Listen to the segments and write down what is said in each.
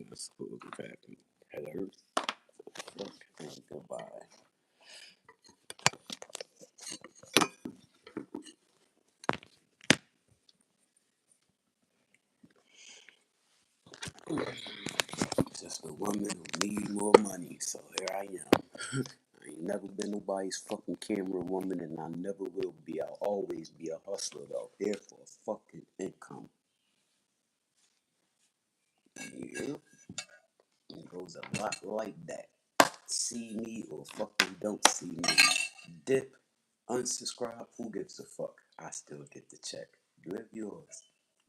not supposed to happen. Hello? Fuck. And goodbye. Just a woman who need more money, so here I am. I ain't never been nobody's fucking camera woman, and I never will be. I'll always be a hustler though, here for a fucking income. Yeah, it goes a lot like that. See me or fucking don't see me. Dip, unsubscribe, who gives a fuck? I still get the check. Live yours,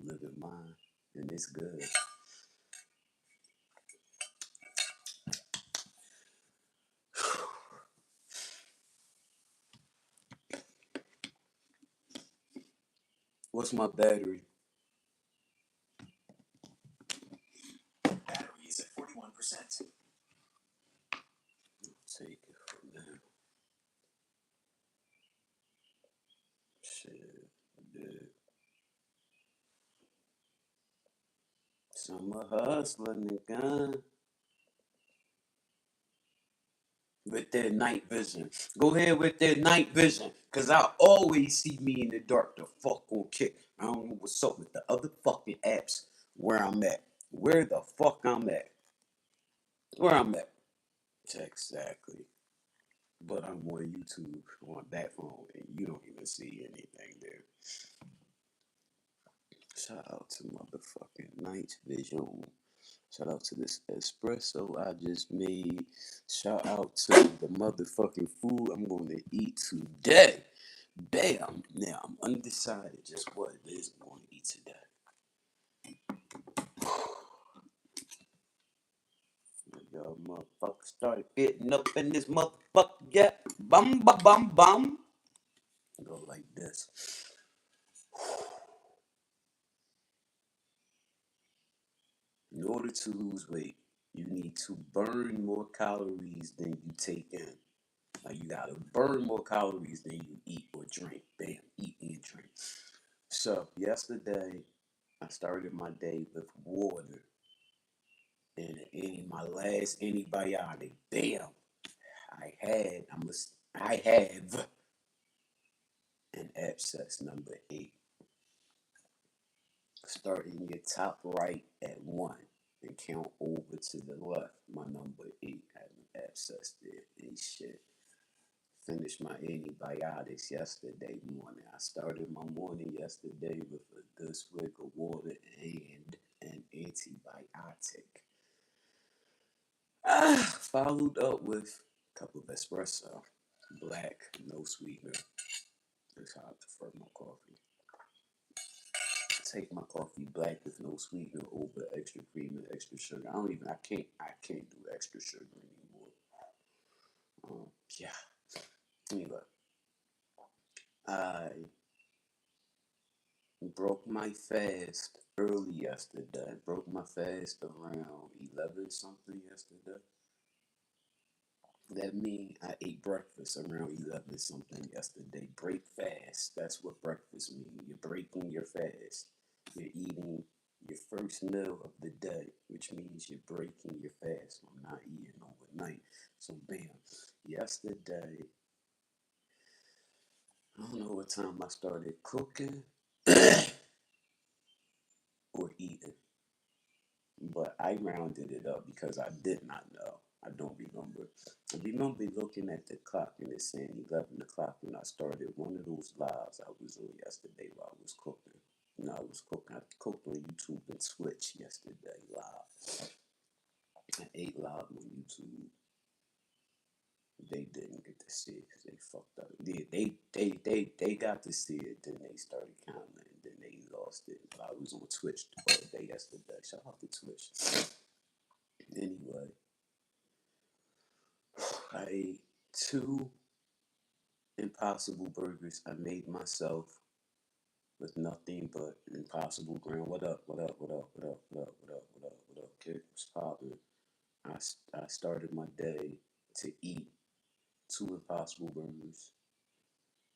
live in mine, and it's good. What's my battery? Battery is at 41%. Take it from there. Shit, dude. Some hustler nigga with their night vision. Go ahead with their night vision, cause I always see me in the dark. The fuck on kick. I don't know what's up with the other fucking apps. Where I'm at. Where the fuck I'm at. Where I'm at. Exactly. But I'm on YouTube on that phone, and you don't even see anything there. Shout out to motherfucking night vision. Shout out to this espresso I just made. Shout out to the motherfucking food I'm going to eat today. Bam! Now I'm undecided just what it is I'm going to eat today. Y'all motherfuckers started getting up in this motherfucker. Yeah. Bum, bum, bum, bum. Go like this. In order to lose weight, you need to burn more calories than you take in. Like you gotta burn more calories than you eat or drink. Bam, eat and drink. So yesterday, I started my day with water and my last antibiotic. Bam, I have an abscess number 8. Start in your top right at 1 and count over to the left. My number 8 had an abscess there. Ain't shit. Finished my antibiotics yesterday morning. I started my morning yesterday with a good swig of water and an antibiotic. Followed up with a cup of espresso, black, no sweetener. That's how I prefer my coffee. Take my coffee black with no sweetener over extra cream and extra sugar. I can't do extra sugar anymore. Yeah. Anyway, I broke my fast early yesterday. Broke my fast around 11 something yesterday. That means I ate breakfast around 11 something yesterday. Break fast. That's what breakfast means. You're breaking your fast. You're eating your first meal of the day, which means you're breaking your fast. I'm not eating overnight. So, bam. Yesterday, I don't know what time I started cooking or eating. But I rounded it up because I did not know. I don't remember. I remember looking at the clock and it saying 11 o'clock when I started one of those lives I was on yesterday while I was cooking. I was cooking. I cooked on YouTube and Twitch yesterday live. I ate live on YouTube. They didn't get to see it because they fucked up. They got to see it, then they started counting, then they lost it. I was on Twitch all day yesterday. Shout out to Twitch. Anyway, I ate 2 Impossible burgers I made myself with nothing but Impossible ground. What up? What up? What up? What up? What up? What up? What up? What up? Kid was popping. I started my day to eat 2 Impossible burgers.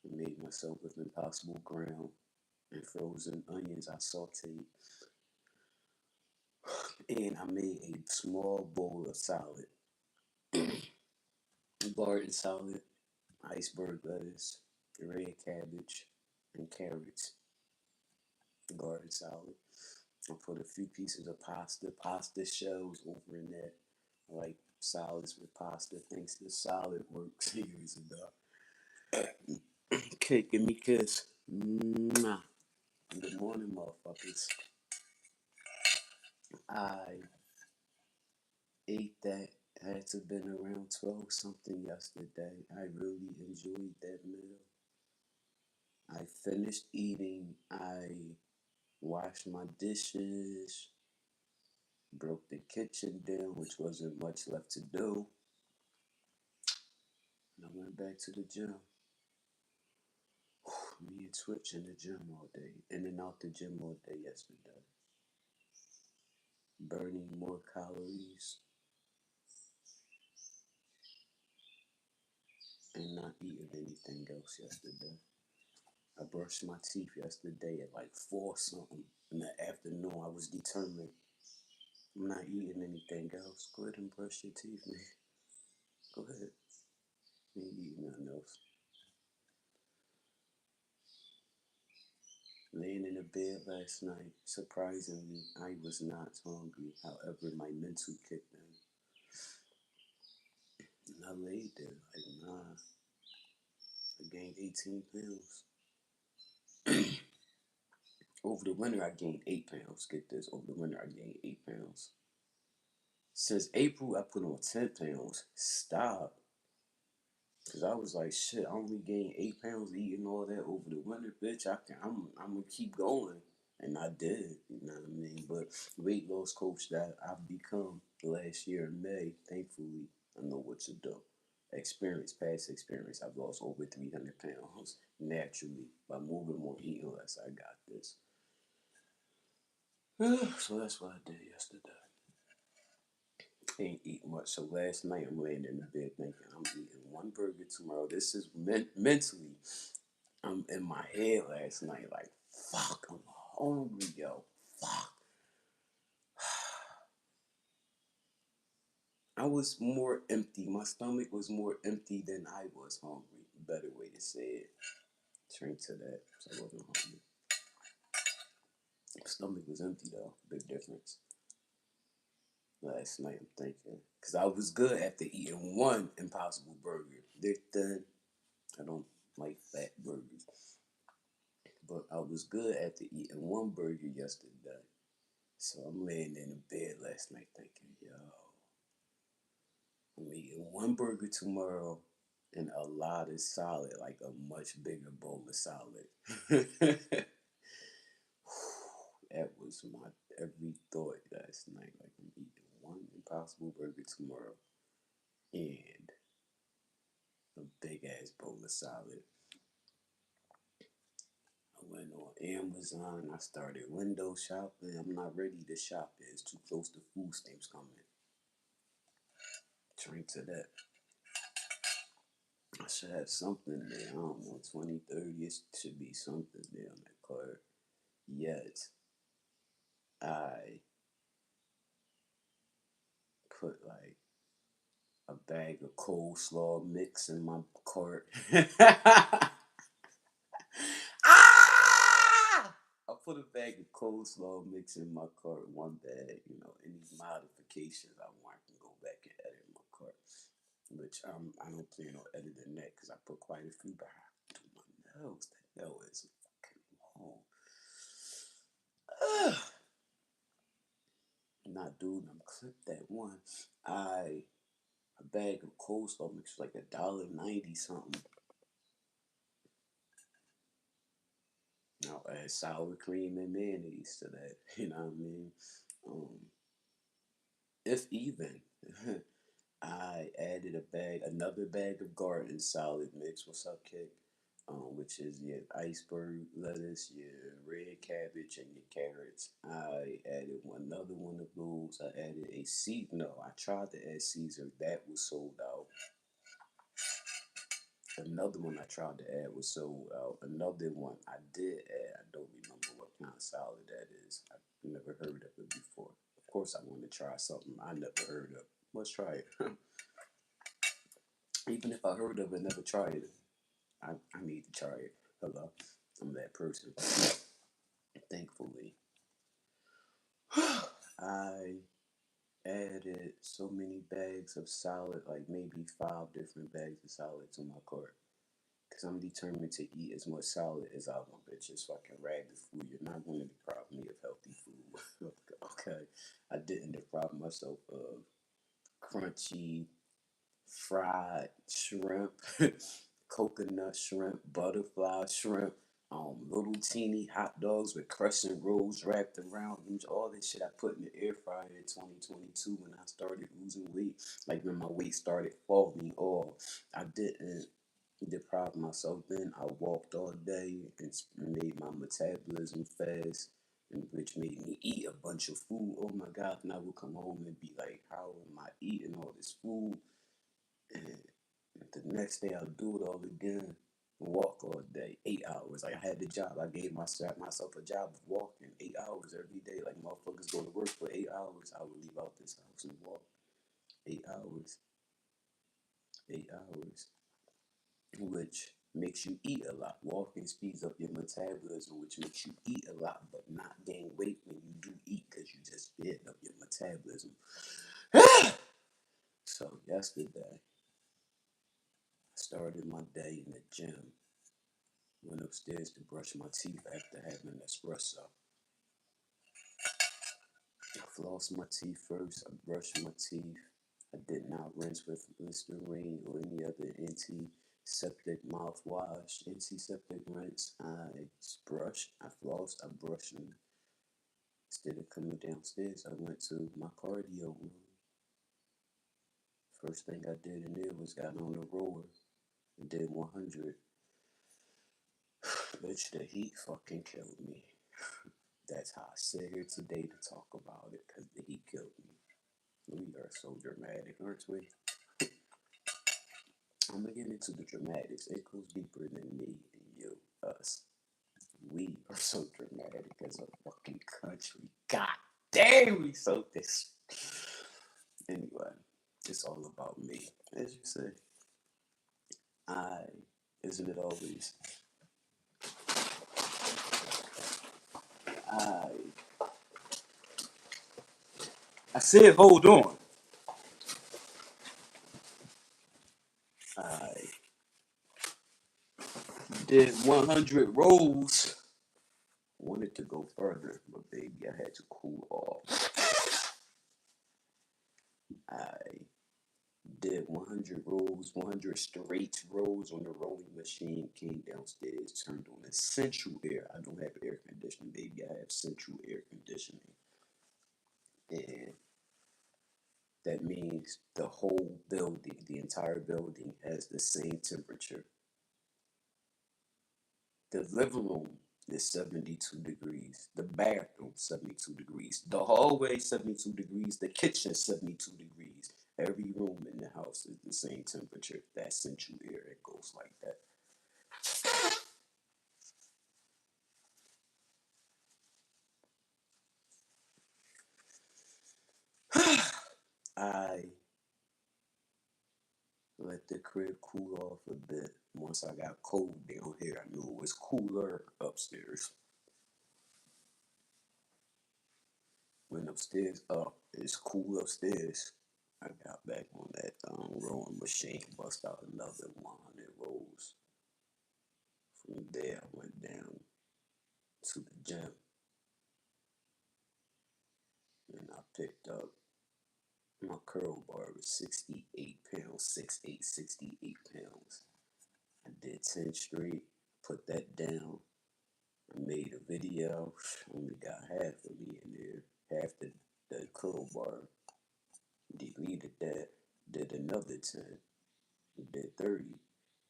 I made myself with Impossible ground and frozen onions. I sauteed And I made a small bowl of salad, garden salad, iceberg lettuce, red cabbage, and carrots. Garden salad. I put a few pieces of pasta shells over in there. I like salads with pasta thanks to salad works years ago. Okay, give me a kiss. Mwah. Good morning, motherfuckers. I ate that. Had to been around 12 something yesterday. I really enjoyed that meal. I finished eating. I washed my dishes, broke the kitchen down, which wasn't much left to do, and I went back to the gym. Me and Twitch in the gym all day, in and out the gym all day yesterday, burning more calories and not eating anything else yesterday. I brushed my teeth yesterday at like 4 something in the afternoon. I was determined. I'm not eating anything else. Go ahead and brush your teeth, man. Go ahead. You ain't eating nothing else. Laying in the bed last night, surprisingly, I was not hungry. However, my mental kicked in. And I laid there like, nah, I gained 18 pounds. Over the winter, I gained 8 pounds. Get this, over the winter, I gained 8 pounds. Since April, I put on 10 pounds. Stop. Cause I was like, shit, I only gained 8 pounds eating all that over the winter, bitch. I'm gonna keep going, and I did. You know what I mean? But weight loss coach that I've become last year in May, thankfully, I know what to do. Past experience, I've lost over 300 pounds naturally by moving more, eating less. I got this. So that's what I did yesterday. Ain't eat much. So last night I'm laying in the bed thinking I'm eating one burger tomorrow. This is mentally. I'm in my head last night like, fuck, I'm hungry, yo. Fuck. I was more empty. My stomach was more empty than I was hungry. Better way to say it. Drink to that. So I wasn't hungry. Stomach was empty though. Big difference. Last night I'm thinking. Because I was good after eating one Impossible Burger. They're thin. I don't like fat burgers. But I was good after eating one burger yesterday. So I'm laying in the bed last night thinking, yo, I'm eating one burger tomorrow and a lot of salad, like a much bigger bowl of salad. That was my every thought last night. Like I'm eating one Impossible Burger tomorrow and a big ass bowl of salad. I went on Amazon. I started window shopping. I'm not ready to shop. It's too close to food stamps coming. Drink to that. I should have something there. I don't know, 20, 30. It should be something there on that card. Yet, I put like a bag of coleslaw mix in my cart. Ah! I put a bag of coleslaw mix in my cart, one bag. Any modifications I want, I can go back and edit my cart. Which I don't plan on editing that because I put quite a few back to my nose. That nail is fucking long. Not dude, I'm clip that one. A bag of coleslaw mix like $1.90 something. Now add sour cream and mayonnaise to that. You know what I mean? Um, if even, I added another bag of garden salad mix. What's up, Kick? Which is your iceberg lettuce, your red cabbage, and your carrots. I added another one of those. I added a seed. No, I tried to add Caesar. That was sold out. Another one I tried to add was sold out. Another one I did add. I don't remember what kind of salad that is. I've never heard of it before. Of course I want to try something I never heard of. Let's try it. Even if I heard of it, never tried it. I need to try it. Hello, I'm that person. Thankfully, I added so many bags of salad, like maybe 5 different bags of salad to my cart. Because I'm determined to eat as much salad as I want, bitch. Just fucking rag the food. You're not going to deprive me of healthy food. Okay. I didn't deprive myself of crunchy, fried shrimp, coconut shrimp, butterfly shrimp, little teeny hot dogs with crescent rolls wrapped around them. All this shit I put in the air fryer in 2022 when I started losing weight. Like when my weight started falling off. I didn't deprive myself then. I walked all day and made my metabolism fast, and which made me eat a bunch of food. Oh my God. And I would come home and be like, how am I eating all this food? And the next day I'll do it all again. Walk all day, 8 hours. Like I had the job. I gave myself a job of walking 8 hours every day. Like motherfuckers go to work for 8 hours. I would leave out this house and walk 8 hours, 8 hours, which makes you eat a lot. Walking speeds up your metabolism, which makes you eat a lot, but not gain weight when you do eat because you just sped up your metabolism. So yesterday, I started my day in the gym. Went upstairs to brush my teeth after having an espresso. I flossed my teeth first. I brushed my teeth. I did not rinse with Listerine or any other antiseptic mouthwash, antiseptic rinse. I brushed, I flossed, I brushed, and instead of coming downstairs, I went to my cardio room. First thing I did in there was got on the rower and did 100. Bitch, the heat fucking killed me. That's how I sit here today to talk about it, because the heat killed me. We are so dramatic, aren't we? I'm gonna get into the dramatics. It goes deeper than me and you, us. We are so dramatic as a fucking country. God damn, we so this. Anyway, it's all about me. As you say, I, isn't it always? I, I said, hold on. I did 100 rolls. Wanted to go further, but baby, I had to cool off. I did 100 rolls, 100 straight rolls on the rolling machine, came downstairs, turned on the central air. I don't have air conditioning, baby. I have central air conditioning. And that means the whole building, the entire building, has the same temperature. The living room is 72 degrees. The bathroom, 72 degrees. The hallway, 72 degrees. The kitchen, 72 degrees. Every room in the house is the same temperature. That central air, it goes like that. I let the crib cool off a bit. Once I got cold down here, I knew it was cooler upstairs. Went upstairs, up. It's cool upstairs. I got back on that rowing machine, bust out another 100 rolls. From there, I went down to the gym and I picked up my curl bar was 68 pounds, 6'8", 68 pounds. I did 10 straight, put that down. I made a video, only got half of me in there, half the curl bar. Deleted that, did another 10, did 30.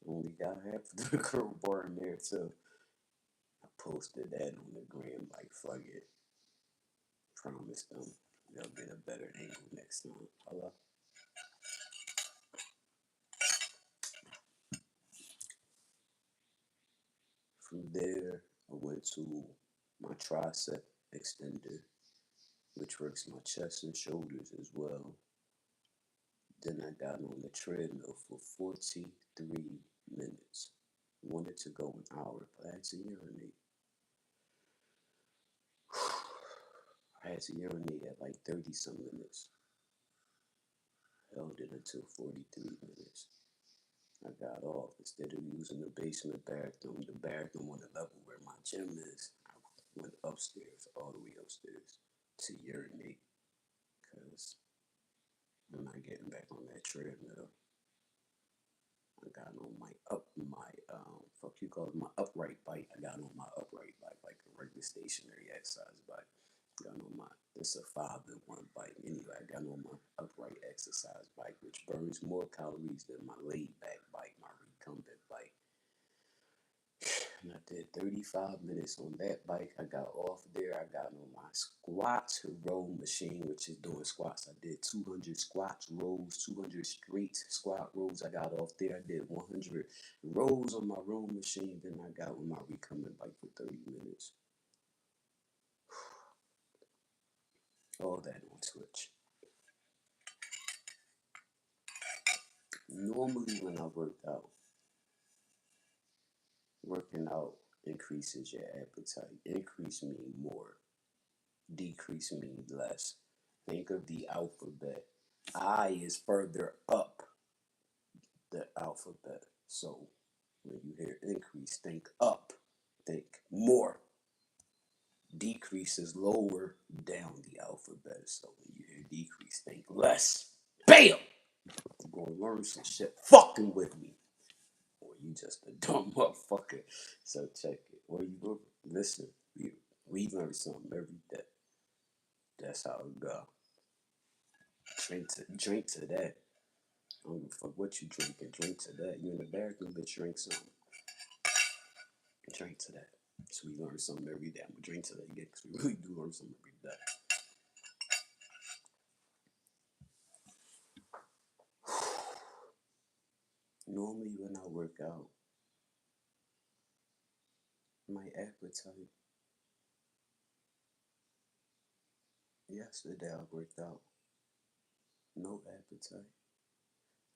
Only got half of the curl bar in there too. I posted that on the gram like fuck it. Promised them they'll get a better angle next time. Hello? From there, I went to my tricep extender. which works my chest and shoulders as well. Then I got on the treadmill for 43 minutes. Wanted to go an hour, but I had to urinate. I had to urinate at like 30 some minutes. Held it until 43 minutes. I got off. Instead of using the basement bathroom, the bathroom on the level where my gym is, I went upstairs, all the way upstairs, to urinate. Because I'm not getting back on that treadmill. I got on my fuck you call it, my upright bike. I got on my upright bike, like a regular stationary exercise bike. Got on my it's a 5-in-1 bike. Anyway, I got on my upright exercise bike, which burns more calories than my laid back bike, my recumbent bike. And I did 35 minutes on that bike. I got off there. I got on my squat row machine, which is doing squats. I did 200 squats rows, 200 straight squat rows. I got off there. I did 100 rows on my row machine. Then I got on my recumbent bike for 30 minutes. All that on Twitch. Normally, when I working out increases your appetite. Increase mean more. Decrease means less. Think of the alphabet. I is further up the alphabet. So when you hear increase, think up. Think more. Decrease is lower down the alphabet. So when you hear decrease, think less. Bam! You're gonna learn some shit fucking with me. Or you just a dumb motherfucker. So check it. What you gonna listen? We learn something every day. That's how it go. Drink to that. I don't give a fuck what you drinking. Drink to that. You in the bathroom, but drink something. Drink to that. So we learn something every day. I'm gonna drink to that again because we really do learn something every day. Normally when I work out, my appetite. Yesterday I worked out. No appetite.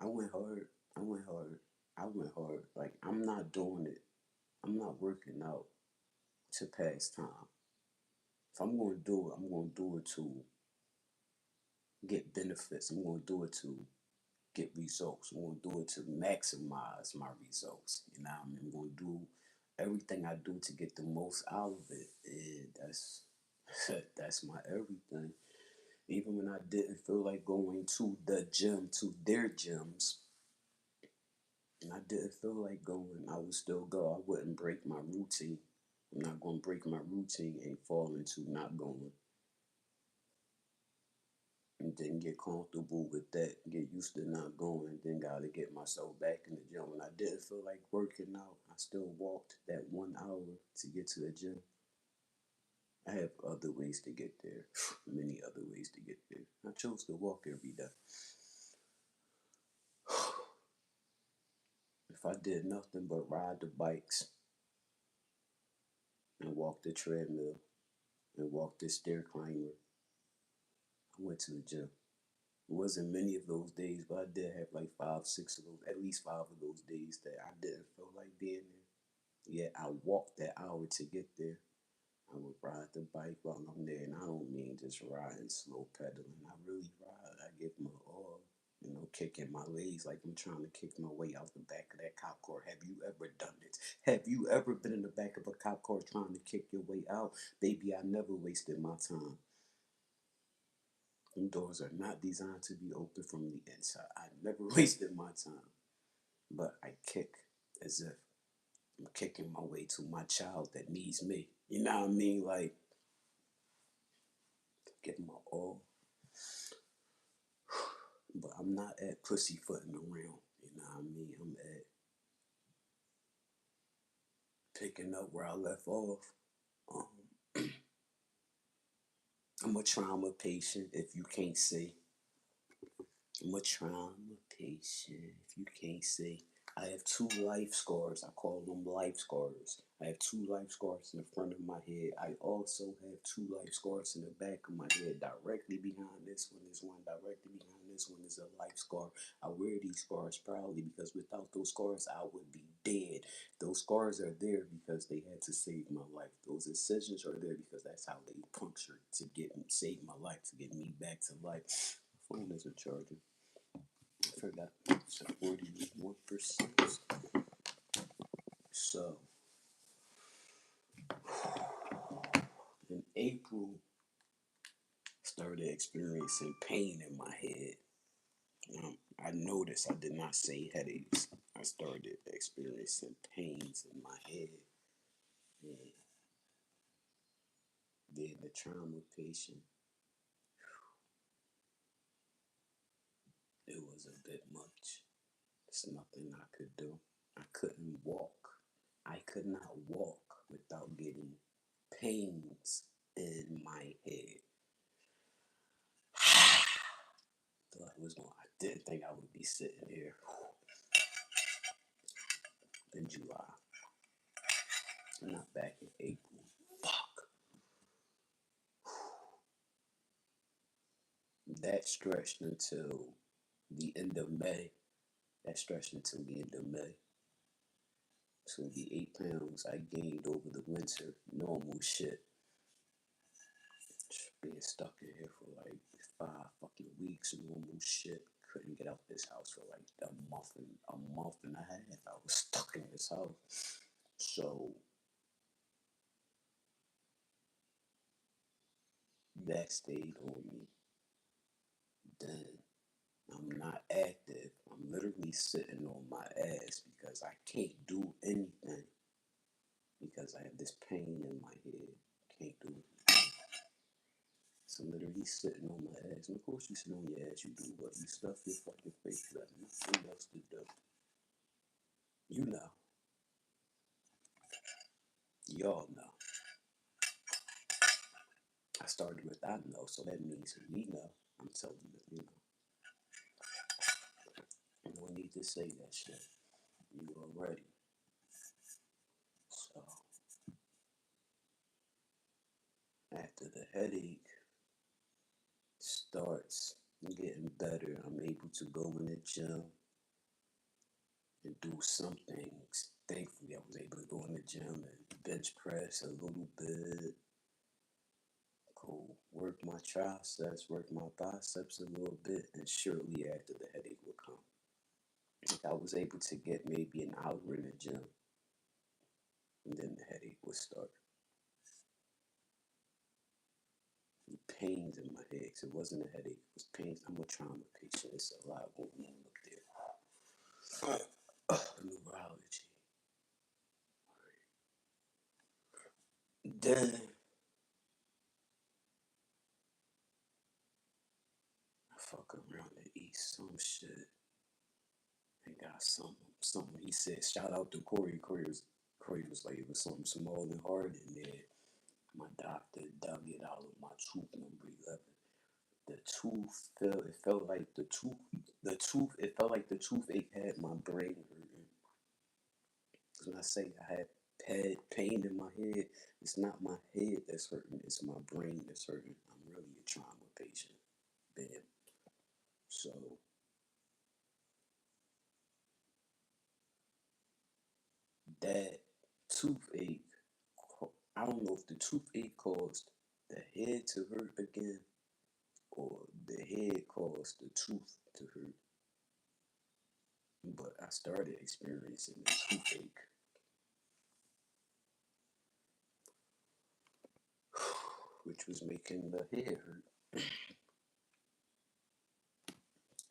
I went hard. I went hard. I went hard. Like I'm not doing it. I'm not working out to pass time. If I'm gonna do it, I'm gonna do it to get benefits. I'm gonna do it to get results. I'm gonna do it to maximize my results. You know what I mean? I'm gonna do everything I do to get the most out of it. And that's my everything. Even when I didn't feel like going to the gym, to their gyms, and I didn't feel like going, I would still go. I wouldn't break my routine. I'm not gonna break my routine and fall into not going. And then get comfortable with that, get used to not going, then gotta get myself back in the gym. When I didn't feel like working out, I still walked that 1 hour to get to the gym. I have other ways to get there, many other ways to get there. I chose to walk every day. If I did nothing but ride the bikes and walk the treadmill and walk the stair climber, I went to the gym. It wasn't many of those days, but I did have like 5, 6 of those, at least 5 of those days that I didn't feel like being there. Yeah, I walked that hour to get there. I would ride the bike while I'm there, and I don't mean just riding slow pedaling. I really ride. I give my all, kicking my legs like I'm trying to kick my way out the back of that cop car. Have you ever done it? Have you ever been in the back of a cop car trying to kick your way out? Baby, I never wasted my time. Them doors are not designed to be open from the inside. I never wasted my time. But I kick as if I'm kicking my way to my child that needs me. You know what I mean? Like, give my all. But I'm not at pussyfooting around. You know what I mean? I'm at picking up where I left off. Um, I'm a trauma patient, if you can't see. I'm a trauma patient, if you can't see. I have two life scars. I call them life scars. I have two life scars in the front of my head. I also have two life scars in the back of my head. Directly behind this one is one. Directly behind this one is a life scar. I wear these scars proudly because without those scars, I would be dead. Those scars are there because they had to save my life. Those incisions are there because that's how they punctured to save my life, to get me back to life. My phone isn't charging. I forgot. It's at 41%. So in April, started experiencing pain in my head. I noticed I did not say headaches. I started experiencing pains in my head. And then the trauma patient, it was a bit much. It's nothing I could do. I couldn't walk. I could not walk without getting pains in my head. Thought I was going. I didn't think I would be sitting here in July, not back in April. Fuck. That stretched until the end of May. That stretched until the end of May. So the 8 pounds I gained over the winter, normal shit. Being stuck in here for like 5 fucking weeks, normal shit. Couldn't get out this house for like a month and a half. I was stuck in this house. So that stayed on me. Then I'm not active. I'm literally sitting on my ass because I can't do anything because I have this pain in my head. Can't do it. So literally sitting on my ass. And of course you sit on your ass, you do what? You stuff your fucking face. You got nothing else to do. You know. Y'all know. I started with I know, so that means we know. I'm telling you, no need to say that shit. You already. So after the headache starts getting better, I'm able to go in the gym and do some things. Thankfully, I was able to go in the gym and bench press a little bit. Cool. Work my triceps, work my biceps a little bit, and shortly after the headache would come. I was able to get maybe an hour in the gym, and then the headache would start. The pains in my head, 'cause it wasn't a headache, it was pains. I'm a trauma patient. It's a lot going on up there. Neurology. Then I fuck around and eat some shit and got something. He said, shout out to Corey. Corey was like, it was something small and hard in there. My doctor dug it out of my tooth number 11. The tooth it felt like it felt like the toothache had my brain hurting. When I say I had pain in my head, it's not my head that's hurting, it's my brain that's hurting. I'm really a trauma patient. Bam. So that toothache, I don't know if the toothache caused the head to hurt again or the head caused the tooth to hurt. But I started experiencing the toothache, which was making the head hurt.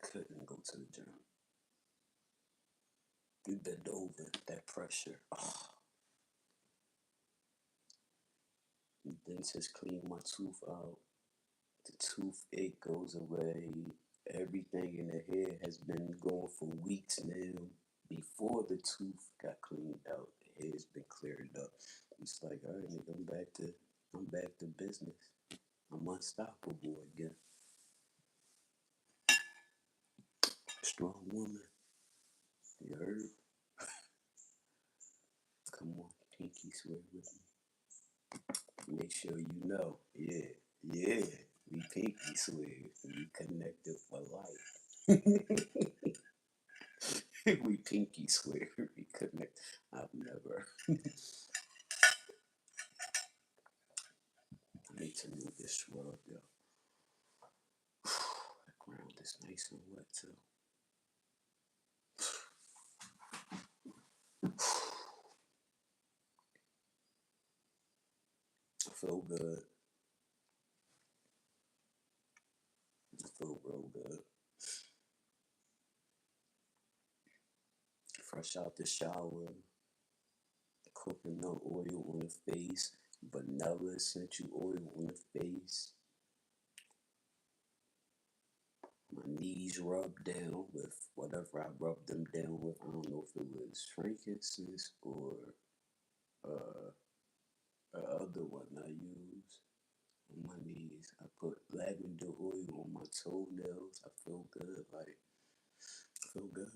Couldn't go to the gym. You bend over, that pressure. Oh, the dentist cleaned my tooth out. The toothache goes away. Everything in the head has been going for weeks now. Before the tooth got cleaned out, the head's been cleared up. It's like, all right, nigga, I'm back to business. I'm unstoppable again. Strong woman. You heard? pinky swear with me. Make sure you know. Yeah, yeah. We pinky swear. We connected for life. We pinky swear. We connect. I've never. I need to move this shrub, yo. The ground is nice and wet too. I feel good. I feel real good. Fresh out the shower, coconut oil on the face, vanilla essential oil on the face. My knees rubbed down with whatever I rubbed them down with. I don't know if it was frankincense or uh, a other one I used on my knees. I put lavender oil on my toenails. I feel good, like I feel good.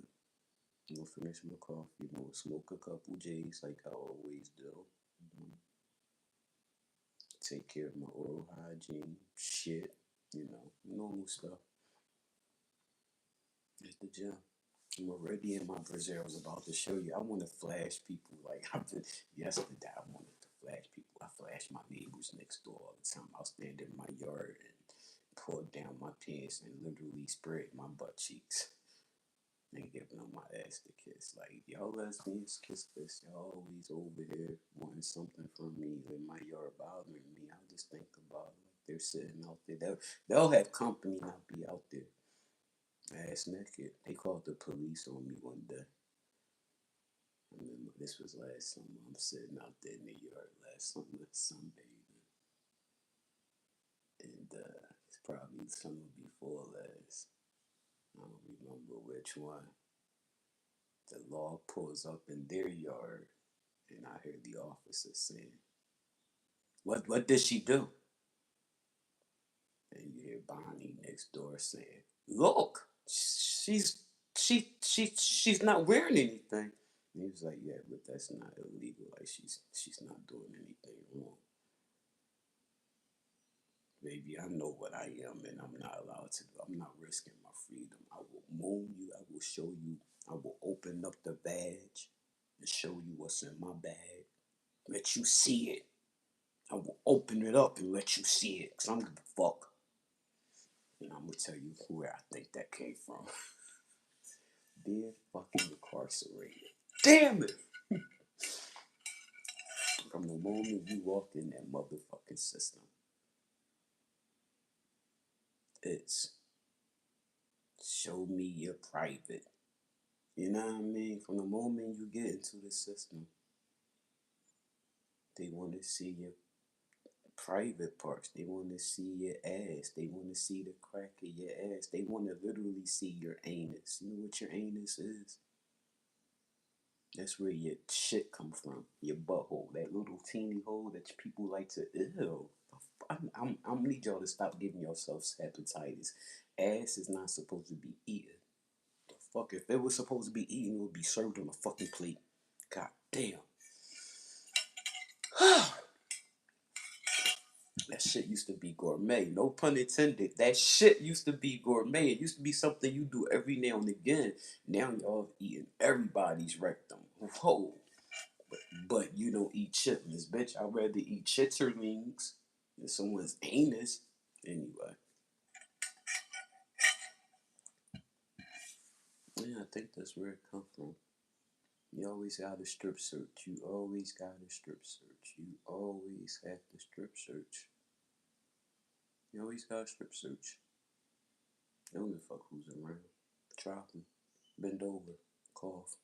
I'm gonna finish my coffee. I'm gonna smoke a couple J's like I always do. Mhm. Take care of my oral hygiene, shit, normal stuff. At the gym. I'm already in my Brazil. I was about to show you. I want to flash people like I did yesterday. I wanted to flash people. I flash my neighbors next door all the time. I'll stand in my yard and pull down my pants and literally spread my butt cheeks and giving them my ass to kiss. Like, y'all lesbians kiss this. Y'all always over here wanting something from me in my yard bothering me. I just think about like they're sitting out there. They'll have company not be out there ass naked. They called the police on me one day. I remember this was last summer. I'm sitting out there in the yard last summer sunbathing. And it's probably summer before last. I don't remember which one. The law pulls up in their yard and I hear the officer saying, what did she do? And you hear Bonnie next door saying, look, she's not wearing anything. And he was like, yeah, but that's not illegal. Like she's not doing anything wrong. Baby, I know what I am and I'm not allowed to do. I'm not risking my freedom. I will moan you. I will show you. I will open up the badge and show you what's in my bag. Let you see it. I will open it up and let you see it. Because I'm going to fuck. And I'm going to tell you where I think that came from. Being fucking incarcerated. Damn it! From the moment you walked in that motherfucking system, it's show me your private. You know what I mean? From the moment you get into the system, they want to see your private parts. They want to see your ass. They want to see the crack of your ass. They want to literally see your anus. You know what your anus is? That's where your shit come from. Your butthole. That little teeny hole that people like to, ew. I need y'all to stop giving yourselves hepatitis. Ass is not supposed to be eaten. The fuck, if it was supposed to be eaten, it would be served on a fucking plate. God damn. That shit used to be gourmet. No pun intended. That shit used to be gourmet. It used to be something you do every now and again. Now y'all eating everybody's rectum. Whoa. But you don't eat chitlins, bitch. I'd rather eat chitterlings than someone's anus. Anyway. Yeah, I think that's where it come from. You always got to strip search. You always got to strip search. You always have to strip search. You always got to strip search. You don't give a fuck who's around. Drop them. Bend over. Cough.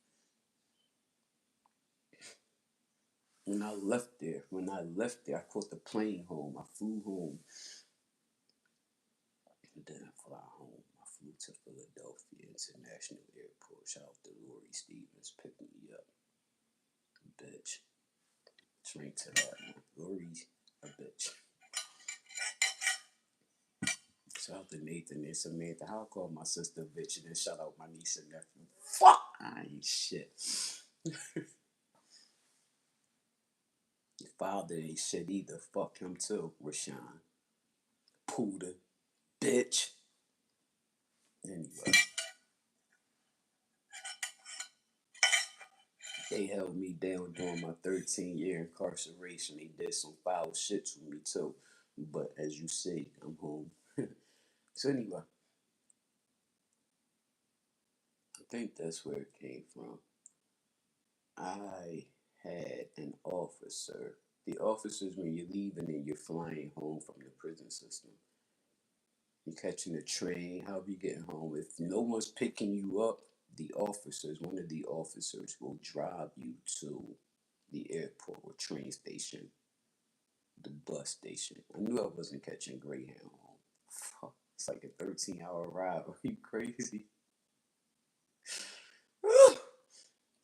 When I left there, I caught the plane home. I flew home. And then I fly home. I flew to Philadelphia International Airport. Shout out to Lori Stevens picking me up. Bitch. Drink to that one. Lori's a bitch. Shout out to Nathan and Samantha. I'll call my sister bitch and then shout out my niece and nephew. Fuck! I ain't shit. Father ain't shit either. Fuck him too, Rashawn. Puda, bitch. Anyway, they held me down during my 13-year incarceration. They did some foul shit to me too. But as you see, I'm home. So anyway, I think that's where it came from. I had an officer. The officers, when you're leaving and you're flying home from the prison system, you're catching a train, however you getting home. If no one's picking you up, the officers, one of the officers will drive you to the airport or train station, the bus station. I knew I wasn't catching Greyhound home. Fuck, it's like a 13-hour ride. Are you crazy?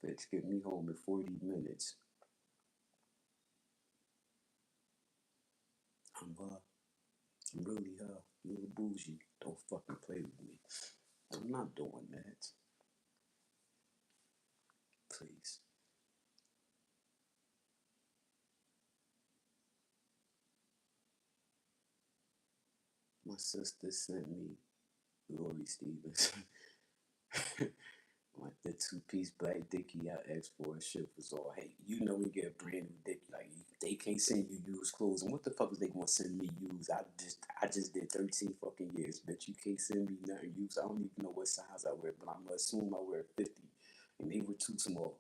Bitch, get me home in 40 minutes. I'm I'm really little bougie. Don't fucking play with me. I'm not doing that. Please. My sister sent me Lori Stevens. Like the two-piece black dickie I asked for, shit was all, hey, you know we get a brand new dickie, like they can't send you used clothes, and what the fuck is they gonna send me used? I just did 13 fucking years, bitch. You can't send me nothing used. I don't even know what size I wear, but I'm gonna assume I wear 50, and they were too small.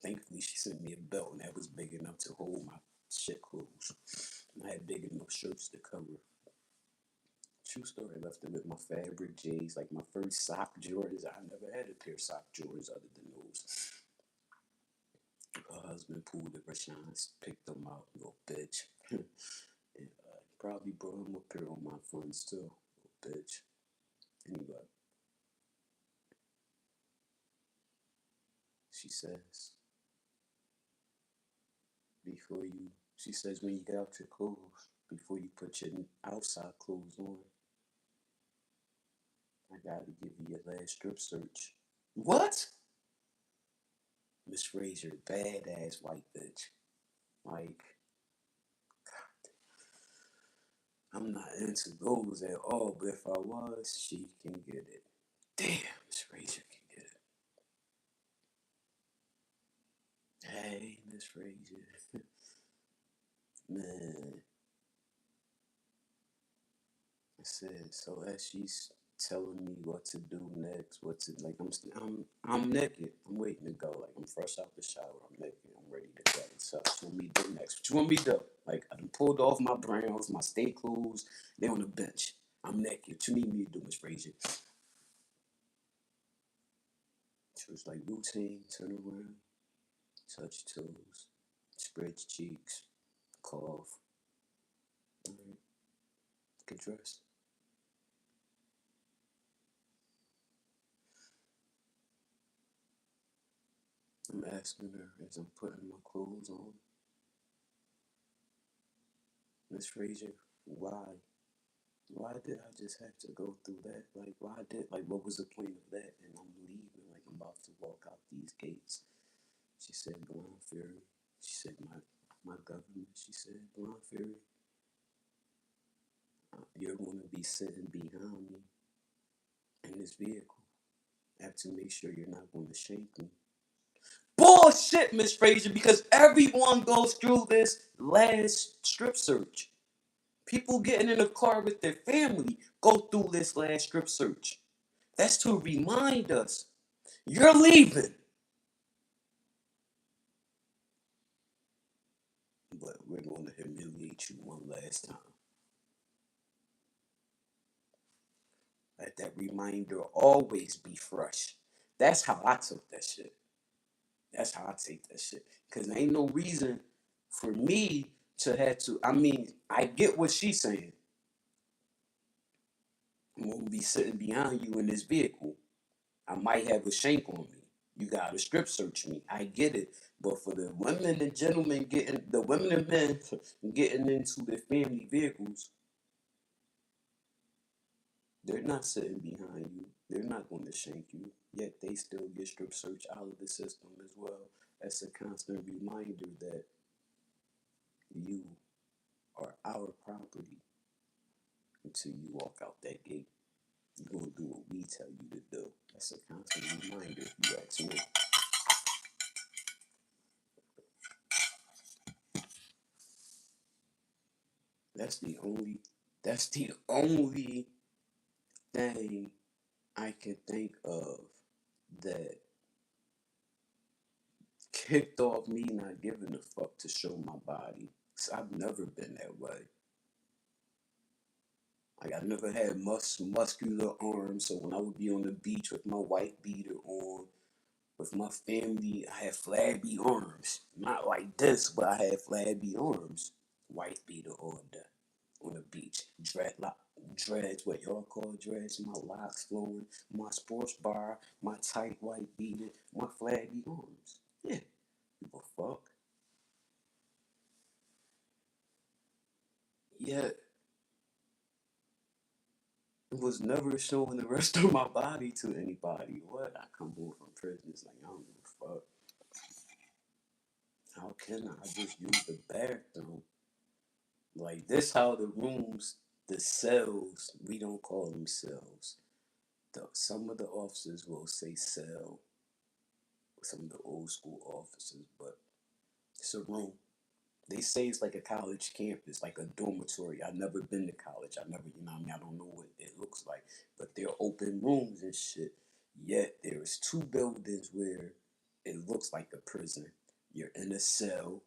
Thankfully, she sent me a belt, and that was big enough to hold my shit clothes. And I had big enough shirts to cover. True story. I left it with my fabric J's, like my first sock Jordans. I never had a pair of sock Jordans other than those. Her husband pulled the Rashawn, picked them out, little bitch. And probably brought him a pair on my funds too, little bitch. Anyway, she says, before you, she says, when you get out your clothes, before you put your outside clothes on, I gotta give you your last strip search. What? Miss Frazier, badass white bitch. Like, I'm not into those at all, but if I was, she can get it. Damn, Miss Frazier can get it. Hey, Miss Frazier. Man, I said, so as she's telling me what to do next, what to like, I'm naked. I'm waiting to go. Like I'm fresh out the shower. I'm naked. I'm ready to go. So what you want me to do next? What you want me to do? Like I done pulled off my browns, my stay clothes. They on the bench. I'm naked. What you need me to do, Miss Frazier? She was like routine, turn around, touch toes, spread your cheeks, cough. All right, get dressed. I'm asking her as I'm putting my clothes on, Miss Frazier, why? Why did I just have to go through that? Like, why did, like, what was the point of that? And I'm leaving, like, I'm about to walk out these gates. She said, Blonde Fury. She said, my government. She said, Blonde Fury, you're going to be sitting behind me in this vehicle. I have to make sure you're not going to shank me. Bullshit, Miss Frazier, because everyone goes through this last strip search. People getting in a car with their family go through this last strip search. That's to remind us you're leaving. But we're going to humiliate you one last time. Let that reminder always be fresh. That's how I took that shit. That's how I take that shit. Because there ain't no reason for me to have to. I mean, I get what she's saying. I'm going to be sitting behind you in this vehicle. I might have a shank on me. You got to strip search me. I get it. But for the women and gentlemen getting, the women and men getting into their family vehicles, they're not sitting behind you. They're not going to shank you. Yet they still get strip search out of the system as well. That's a constant reminder that You are our property until you walk out that gate. You're gonna do what we tell you to do. That's a constant reminder if you ask me. That's the only that's the only thing I can think of that kicked off me not giving a fuck to show my body. 'Cause I've never been that way. Like I never had muscular arms, so when I would be on the beach with my white beater on, with my family, I had flabby arms. Not like this, but I had flabby arms. White beater on the beach. Dreads, what y'all call dreads, my locks flowing, my sports bar, my tight white beater, my flabby arms. Yeah, people fuck. Yeah, it was never showing the rest of my body to anybody. What? I come home from prison, it's like, I don't give a fuck. How can I just use the bathroom? Like, this how the rooms, the cells, we don't call them cells. Some of the officers will say cell, some of the old school officers, but it's a room. They say it's like a college campus, like a dormitory. I've never been to college. I never, you know what I mean? I don't know what it looks like. But they're open rooms and shit. Yet there is two buildings where it looks like a prison. You're in a cell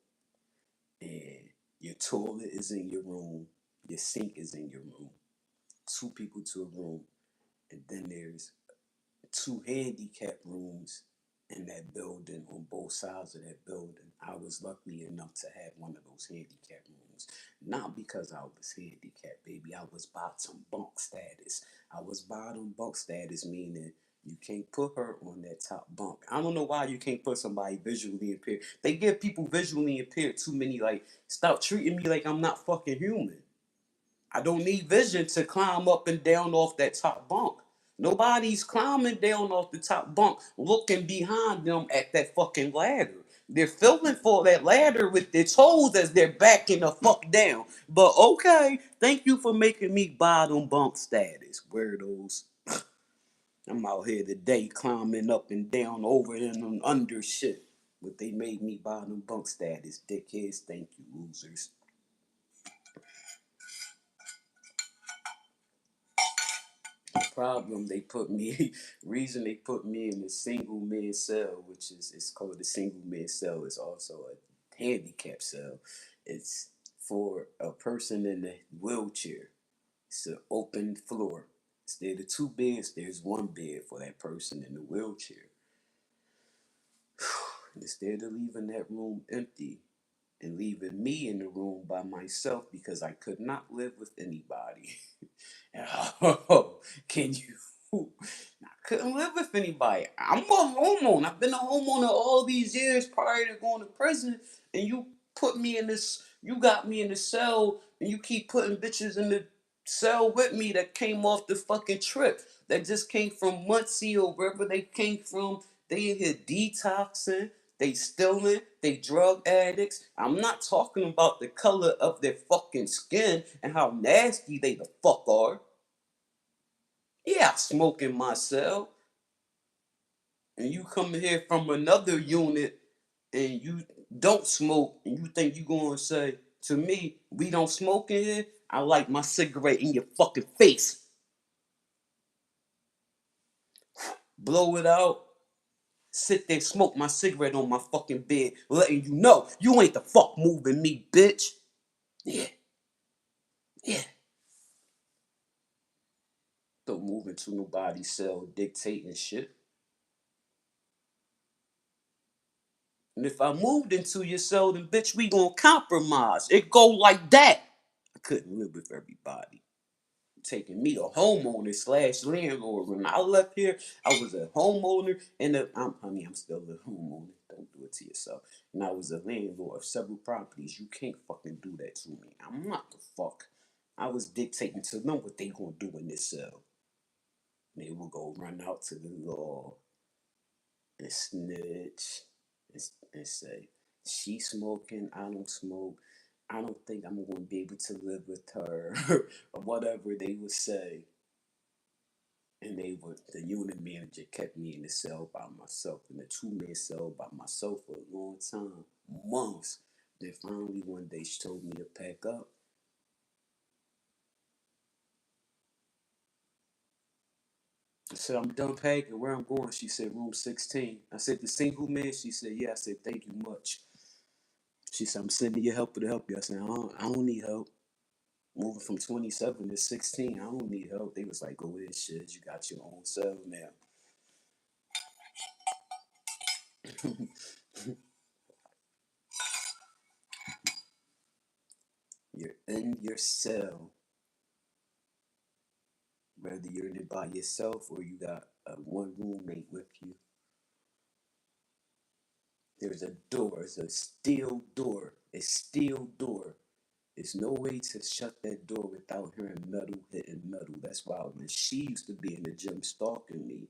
and your toilet is in your room, your sink is in your room. Two people to a room. And then there's two handicap rooms in that building on both sides of that building. I was lucky enough to have one of those handicap rooms. Not because I was handicapped, baby. I was bottom bunk status. I was bottom bunk status, meaning you can't put her on that top bunk. I don't know why you can't put somebody visually impaired. They give people visually impaired too many, like, stop treating me like I'm not fucking human. I don't need vision to climb up and down off that top bunk. Nobody's climbing down off the top bunk looking behind them at that fucking ladder. They're feeling for that ladder with their toes as they're backing the fuck down. But okay, thank you for making me bottom bunk status. Weirdos. I'm out here today climbing up and down over and under shit. But they made me bottom bunk status. Dickheads, thank you, losers. Problem they put me reason they put me in the single man cell, which is it's called the single man cell, is also a handicap cell. It's for a person in a wheelchair. It's an open floor. Instead of two beds, there's one bed for that person in the wheelchair. Instead of leaving that room empty and leaving me in the room by myself because I could not live with anybody. Oh, can you? I couldn't live with anybody. I'm a homeowner. I've been a homeowner all these years prior to going to prison, and you put me in this. You got me in the cell, and you keep putting bitches in the cell with me that came off the fucking trip. That just came from Muncie or wherever they came from. They in here detoxing. They stealing, they drug addicts. I'm not talking about the color of their fucking skin and how nasty they the fuck are. Yeah, I smoke in my cell. And you come here from another unit and you don't smoke and you think you gonna say to me, we don't smoke in here? I like my cigarette in your fucking face. Blow it out. Sit there, smoke my cigarette on my fucking bed, letting you know you ain't the fuck moving me, bitch. Yeah, yeah. Don't move into nobody's cell dictating shit. And if I moved into your cell, then bitch, we gonna compromise. It go like that. I couldn't live with everybody. Taking me a homeowner slash landlord. When I left here, I was a homeowner and I'm still a homeowner. Don't do it to yourself. And I was a landlord of several properties. You can't fucking do that to me. I'm not the fuck. I was dictating to them what they gonna do in this cell. They will go run out to the law and snitch and say, she smoking, I don't smoke. I don't think I'm going to be able to live with her, or whatever they would say. And the unit manager kept me in the cell by myself, in the two-man cell by myself for a long time, months. Then finally one day she told me to pack up. I said, I'm done packing. Where I'm going? She said, room 16. I said, the single man? She said, yeah. I said, thank you much. She said, I'm sending your helper to help you. I said, I don't need help. Moving from 27 to 16, I don't need help. They was like, go ahead, shit. You got your own cell now. You're in your cell, whether you're in it by yourself or you got a one roommate with you. There's a door. It's a steel door. A steel door. There's no way to shut that door without hearing metal hitting metal. That's why when she used to be in the gym stalking me,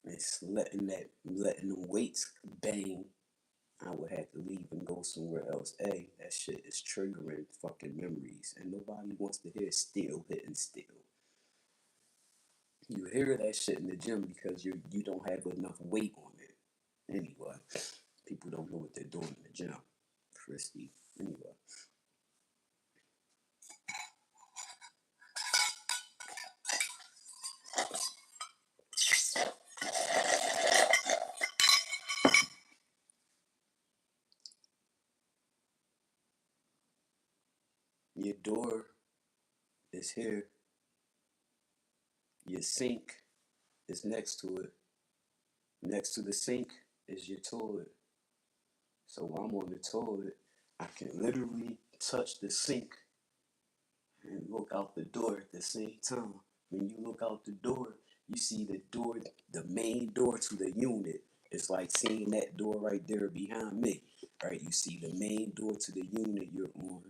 it's letting them weights bang, I would have to leave and go somewhere else. Hey, that shit is triggering fucking memories, and nobody wants to hear steel hitting steel. You hear that shit in the gym because you don't have enough weight on it. Anyway, people don't know what they're doing in the gym. Frisky. Anyway, your door is here. Your sink is next to it. Next to the sink is your toilet. So while I'm on the toilet, I can literally touch the sink and look out the door at the same time. When you look out the door, you see the door, the main door to the unit. It's like seeing that door right there behind me, right? You see the main door to the unit you're on.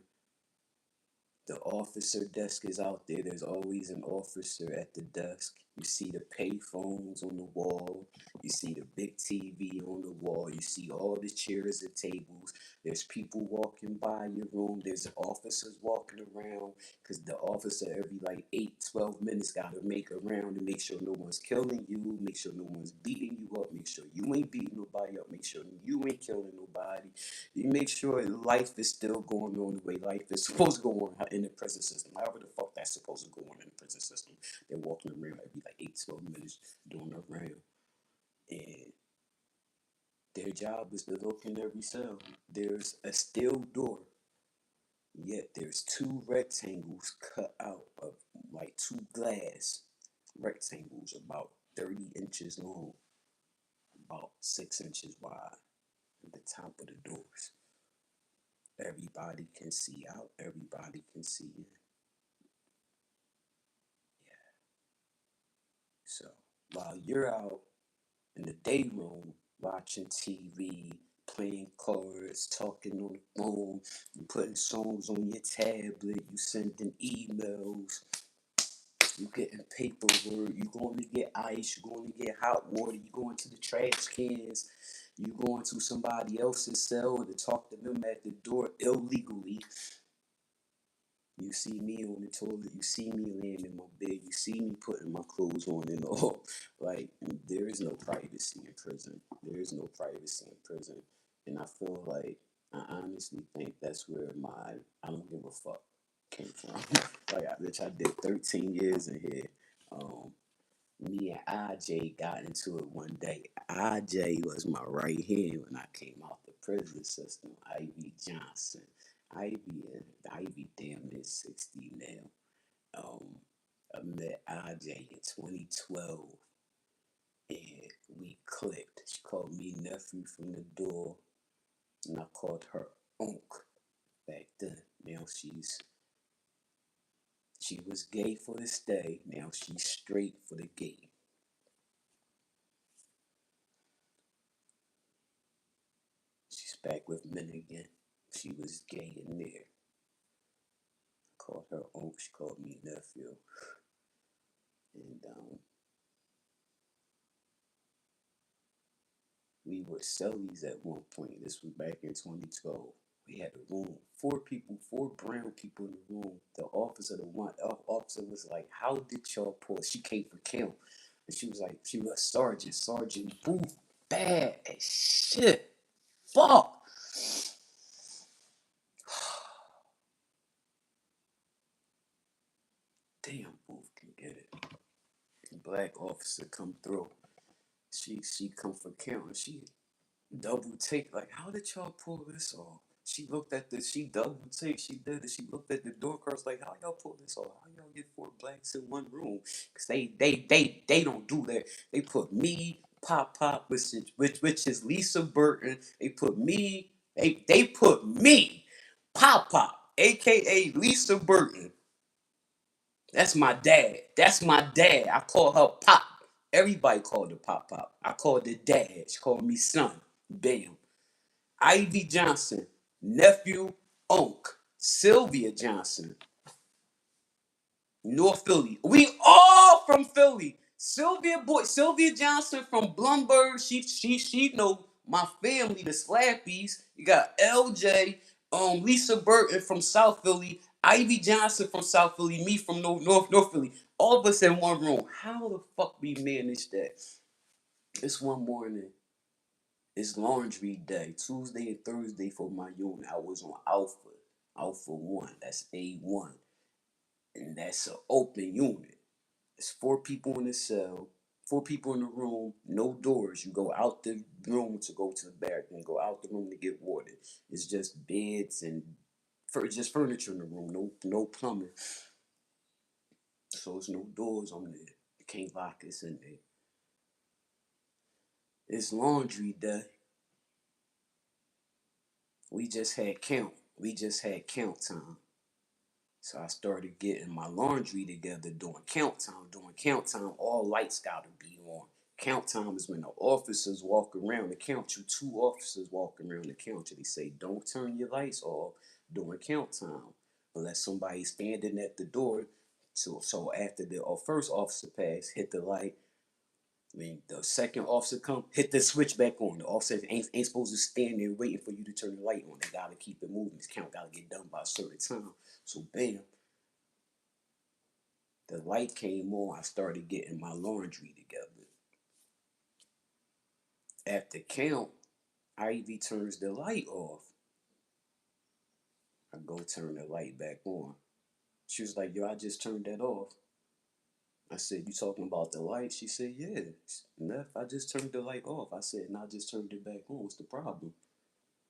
The officer desk is out there. There's always an officer at the desk. You see the pay phones on the wall. You see the big TV on the wall. You see all the chairs and tables. There's people walking by your room. There's officers walking around because the officer every like 8, 12 minutes got to make a round to make sure no one's killing you, make sure no one's beating you up, make sure you ain't beating nobody up, make sure you ain't killing nobody. You make sure life is still going on the way life is supposed to go on in the prison system. However the fuck that's supposed to go on in the prison system. They're walking around every like 8, 12 minutes doing a round. And their job is to look in every cell. There's a steel door, yet there's two rectangles cut out of like two glass rectangles about 30 inches long, about 6 inches wide at the top of the doors. Everybody can see out, everybody can see in. Yeah. So while you're out in the day room watching TV, playing cards, talking on the phone, you putting songs on your tablet, you sending emails, you getting paperwork, you going to get ice, you going to get hot water, you going to the trash cans, you going to somebody else's cell to talk to them at the door illegally. You see me on the toilet, you see me laying in my bed, you see me putting my clothes on and all. Like, there is no privacy in prison. There is no privacy in prison. And I feel like, I honestly think that's where my I don't give a fuck came from. Like, I did 13 years in here. Um, Me and IJ got into it one day. IJ was my right hand when I came out the prison system. Ivy Johnson. Ivy damn near 60 now. I met IJ in 2012 and we clicked. She called me nephew from the door and I called her unc back then. Now she was gay for the stay. Now she's straight for the gay. She's back with men again. She was gay in there. I called her uncle. She called me nephew. And we were cellies at one point. This was back in 2012. We had a room, 4 people, 4 brown people in the room. The officer, officer was like, "How did y'all pull?" She came for count, and she was like, she was a sergeant, Sergeant Booth, bad as shit. Fuck. Damn, Booth can get it. Black officer come through. She come for count, and she double take, like, how did y'all pull this off? She looked at she double take, she did it. She looked at the door cards like, how y'all pull this off? How y'all get 4 blacks in one room? Cause they don't do that. They put me, Pop, which is Lisa Burton. They put me, they put me, Pop, aka Lisa Burton. That's my dad. That's my dad. I call her Pop. Everybody called her Pop. I called her dad. She called me son. Bam. Ivy Johnson, nephew, Unc, Sylvia Johnson, North Philly. We all from Philly. Sylvia Johnson from Blumberg. She know my family, the Slappies. You got LJ, Lisa Burton from South Philly, Ivy Johnson from South Philly, me from North Philly. All of us in one room. How the fuck we managed that? It's one morning. It's laundry day, Tuesday and Thursday for my unit. I was on Alpha 1. That's A1. And that's an open unit. It's 4 people in the cell, 4 people in the room, no doors. You go out the room to go to the bathroom, go out the room to get water. It's just beds and just furniture in the room, no plumbing. So it's no doors on there. You can't lock us in there. It's laundry day. We just had count. We just had count time. So I started getting my laundry together during count time. During count time, all lights gotta be on. Count time is when the officers walk around the count you. 2 officers walk around the count you. They say, don't turn your lights off during count time unless somebody's standing at the door. So after the first officer pass, hit the light. When the second officer come, hit the switch back on. The officer ain't supposed to stand there waiting for you to turn the light on. They gotta keep it moving. This count gotta get done by a certain time. So bam, the light came on. I started getting my laundry together. At the count, Ivy turns the light off. I go turn the light back on. She was like, yo, I just turned that off. I said, you talking about the light? She said, yeah. Neff, I just turned the light off. I said, and I just turned it back on. What's the problem?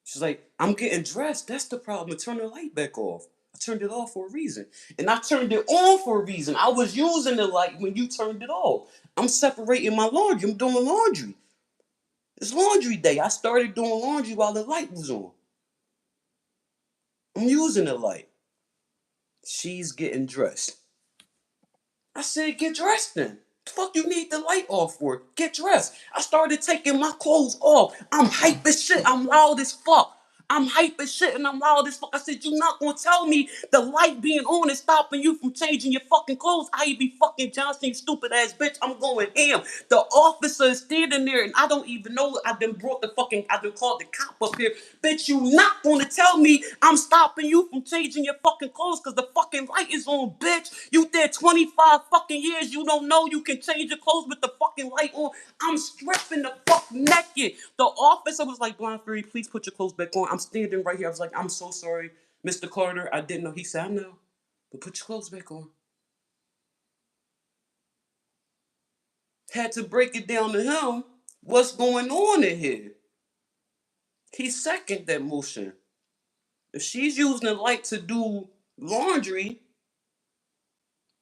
She's like, I'm getting dressed. That's the problem. Turn the light back off. I turned it off for a reason. And I turned it on for a reason. I was using the light when you turned it off. I'm separating my laundry. I'm doing laundry. It's laundry day. I started doing laundry while the light was on. I'm using the light. She's getting dressed. I said, get dressed then. The fuck you need the light off for? Get dressed. I started taking my clothes off. I'm hype as shit. I'm loud as fuck. I'm hype as shit and I'm loud as fuck. I said, you not gonna tell me the light being on is stopping you from changing your fucking clothes. I be fucking Johnson, you stupid ass bitch. I'm going ham. The officer is standing there and I don't even know. I done called the cop up here. Bitch, you not gonna tell me I'm stopping you from changing your fucking clothes because the fucking light is on, bitch. You there 25 fucking years. You don't know you can change your clothes with the fucking light on. I'm stripping the fuck naked. The officer was like, Blind Fury, please put your clothes back on. I'm standing right here. I was like, I'm so sorry, Mr. Carter. I didn't know. He said, I know, but put your clothes back on. Had to break it down to him. What's going on in here? He seconded that motion. If she's using the light to do laundry,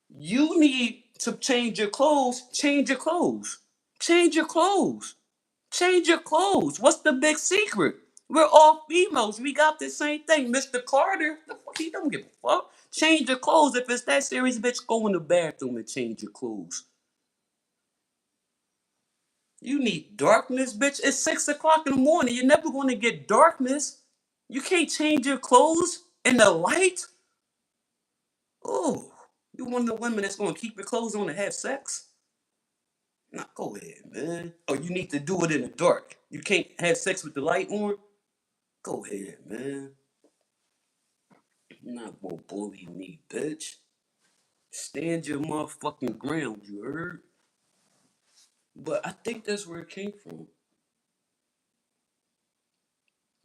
you need to change your clothes. Change your clothes. Change your clothes. Change your clothes. What's the big secret? We're all females. We got the same thing. Mr. Carter, the fuck, he don't give a fuck. Change your clothes. If it's that serious, bitch, go in the bathroom and change your clothes. You need darkness, bitch. It's 6 o'clock in the morning. You're never going to get darkness. You can't change your clothes in the light. Oh, you one of the women that's going to keep your clothes on and have sex? Nah, go ahead, man. Oh, you need to do it in the dark. You can't have sex with the light on? Go ahead, man. You're not gonna bully me, bitch. Stand your motherfucking ground, you heard? But I think that's where it came from.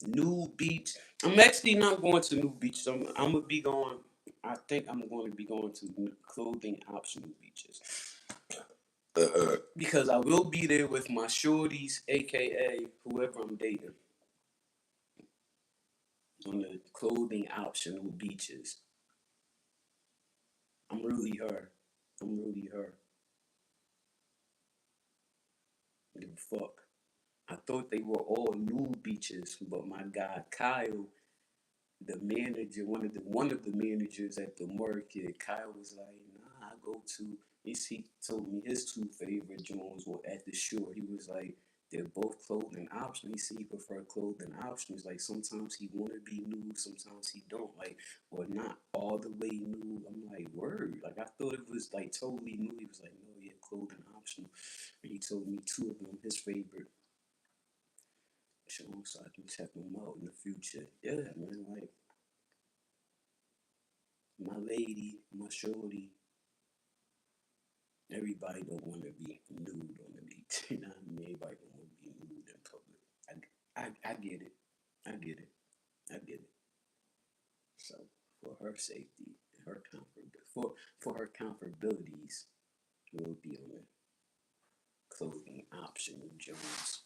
New Beach. I'm actually not going to New Beach. So I'm gonna be going. I think I'm going to be going to clothing optional beaches because I will be there with my shorties, aka whoever I'm dating, on the clothing optional beaches. I'm really her. I'm really her. Give a fuck. I thought they were all new beaches, but my guy Kyle, the manager, one of the managers at the market, Kyle was like, "Nah, I go to." He told me his two favorite joints were at the shore. He was like, "They're both clothing options." He said he prefer clothing options. Like sometimes he want to be nude, sometimes he don't. Like, or not all the way nude. I'm like, word. Like I thought it was like totally nude. He was like, "No, yeah, clothing optional." And he told me two of them his favorite joints, so I can check them out in the future. Yeah, man. Like my lady, my shorty, everybody don't want to be nude on the beach. You know what I mean? Everybody don't want to be nude in public. I get it. I get it. I get it. So for her safety, her comfort, for her comfortabilities, we'll be on the clothing optional Jones.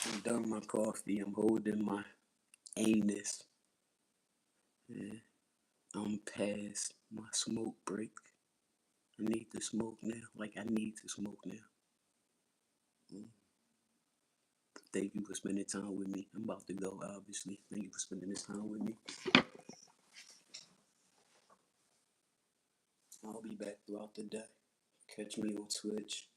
I'm done my coffee. I'm holding my anus. Yeah, I'm past my smoke break. I need to smoke now. Like I need to smoke now. Mm. Thank you for spending time with me. I'm about to go, obviously. Thank you for spending this time with me. I'll be back throughout the day. Catch me on Twitch.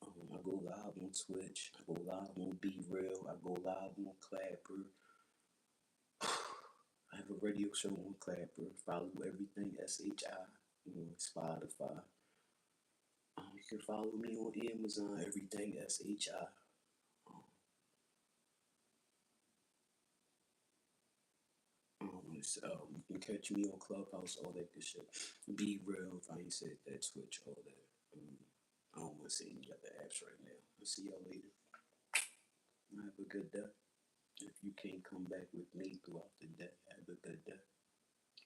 I go live on Twitch. I go live on Be Real. I go live on Clapper. I have a radio show on Clapper. Follow everything SHI on Spotify. You can follow me on Amazon. Everything SHI. Um, you can catch me on Clubhouse, all that good shit. Be Real, if I ain't said that, Twitch, all that. I don't want to see any other apps right now. I'll see y'all later. Have a good day. If you can't come back with me throughout the day, have a good day.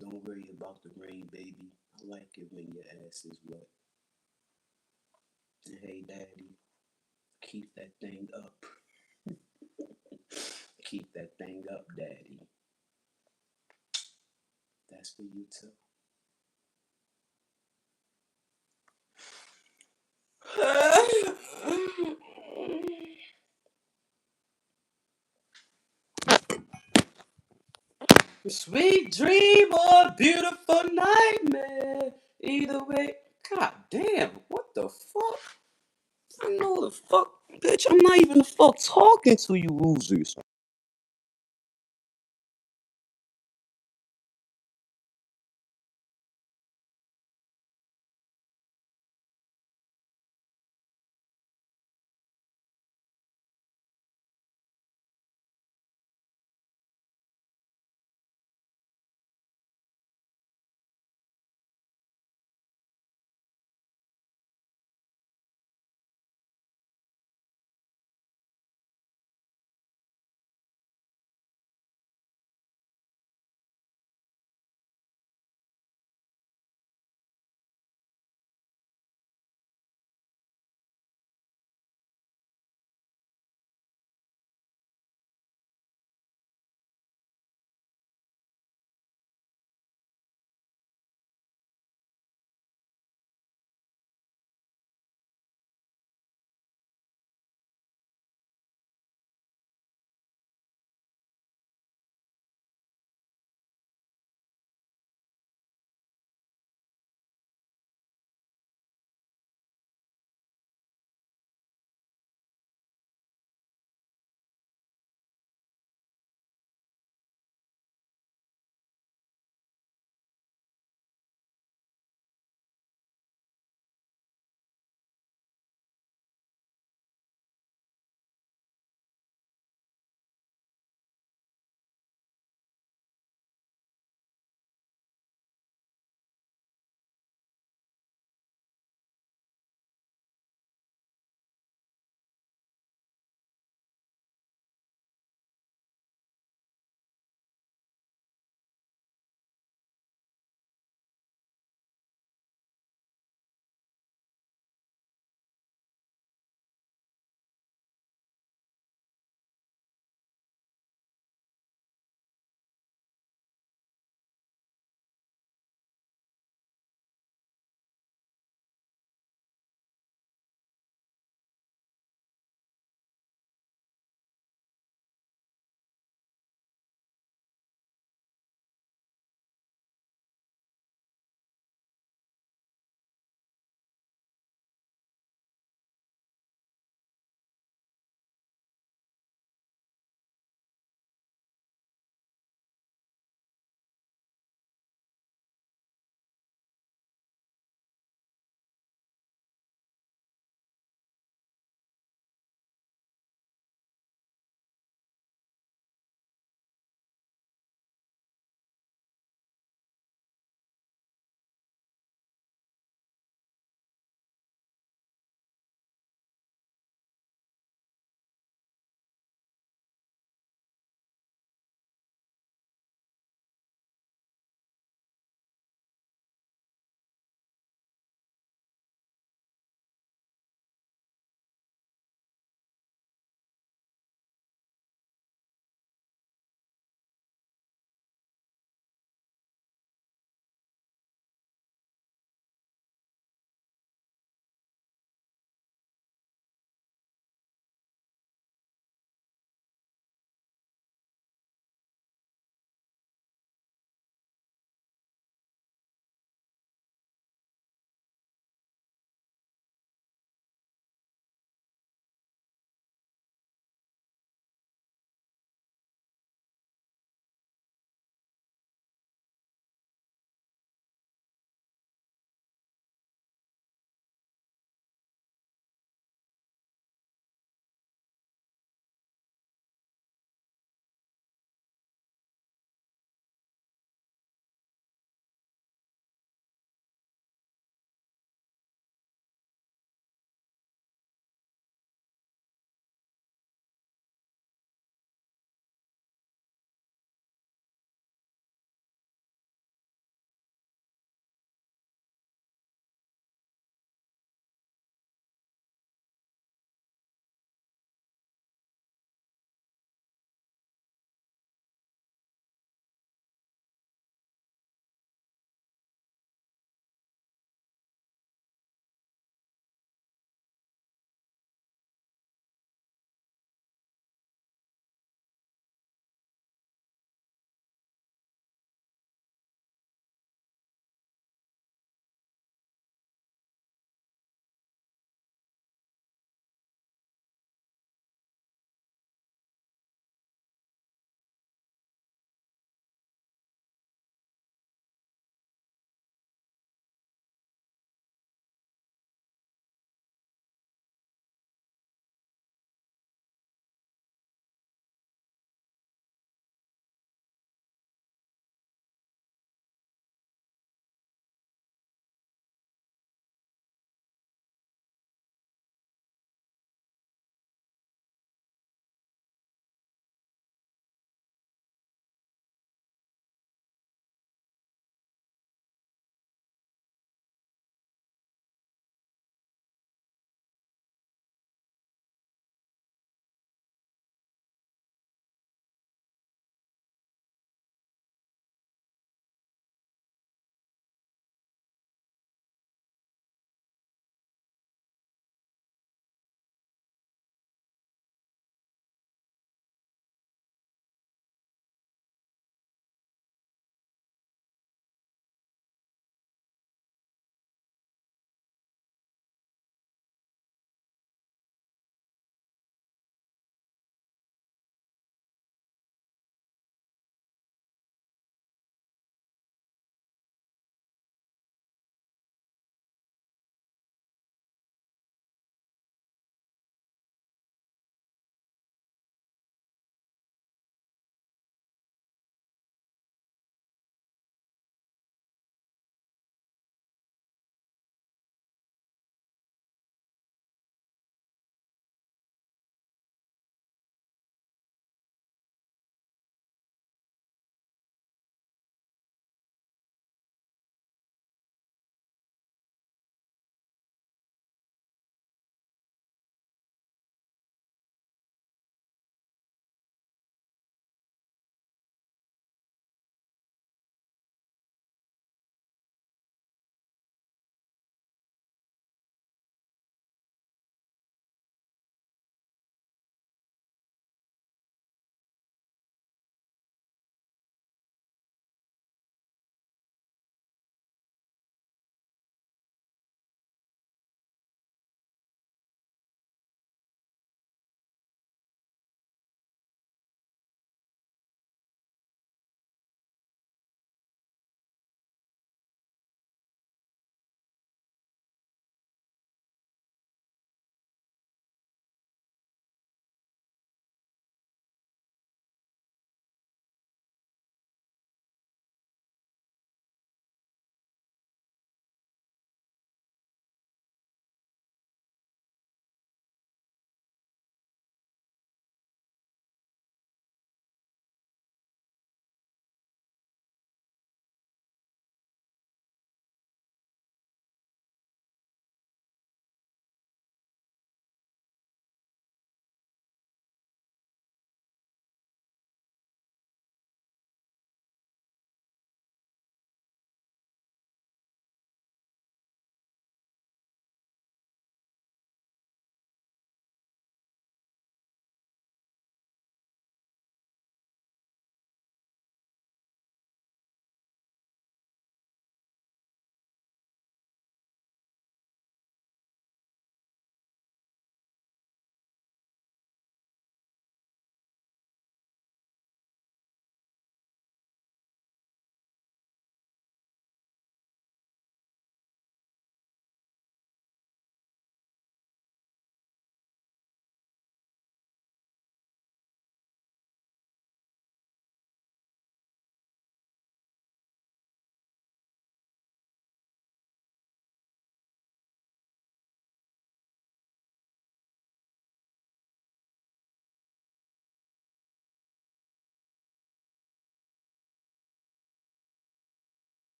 Don't worry about the rain, baby. I like it when your ass is wet. And hey, daddy, keep that thing up. Keep that thing up, daddy. That's for you too. Sweet dream or beautiful nightmare. Either way, god damn, what the fuck? I know the fuck, bitch. I'm not even the fuck talking to you losers.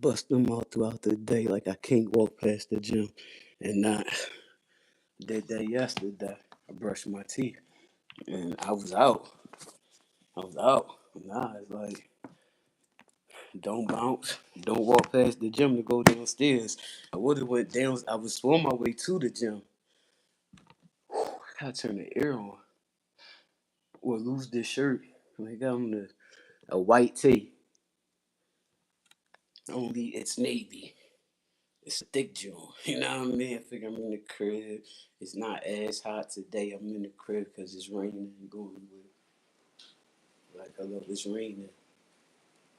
Bust them out throughout the day like I can't walk past the gym and not. Did that yesterday. I brushed my teeth and I was out. I was out. Nah, it's like don't bounce. Don't walk past the gym to go downstairs. I would have went down. I was on my way to the gym. I gotta turn the air on or lose this shirt. I got on a white tee. Only it's navy. It's a thick joint. You know what I mean? I figure I'm in the crib. It's not as hot today. I'm in the crib because it's raining and going with like I love it's raining.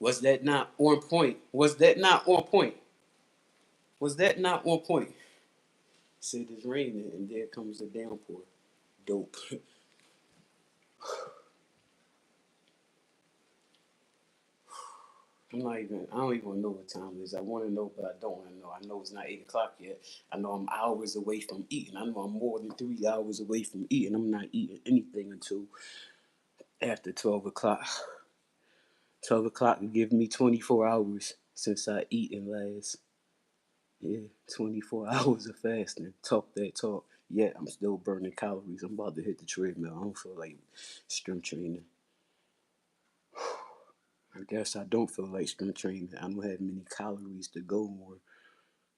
Was that not on point? Was that not on point? Was that not on point? Said it's raining and there comes a downpour. Dope. I'm not even. I don't even know what time it is. I want to know, but I don't want to know. I know it's not 8 o'clock yet. I know I'm hours away from eating. I know I'm more than 3 hours away from eating. I'm not eating anything until after 12 o'clock. 12 o'clock will give me 24 hours since I eaten last. Yeah, 24 hours of fasting. Talk that talk. Yeah, I'm still burning calories. I'm about to hit the treadmill. I don't feel like strength training. I guess I don't feel like strength training. I don't have many calories to go more.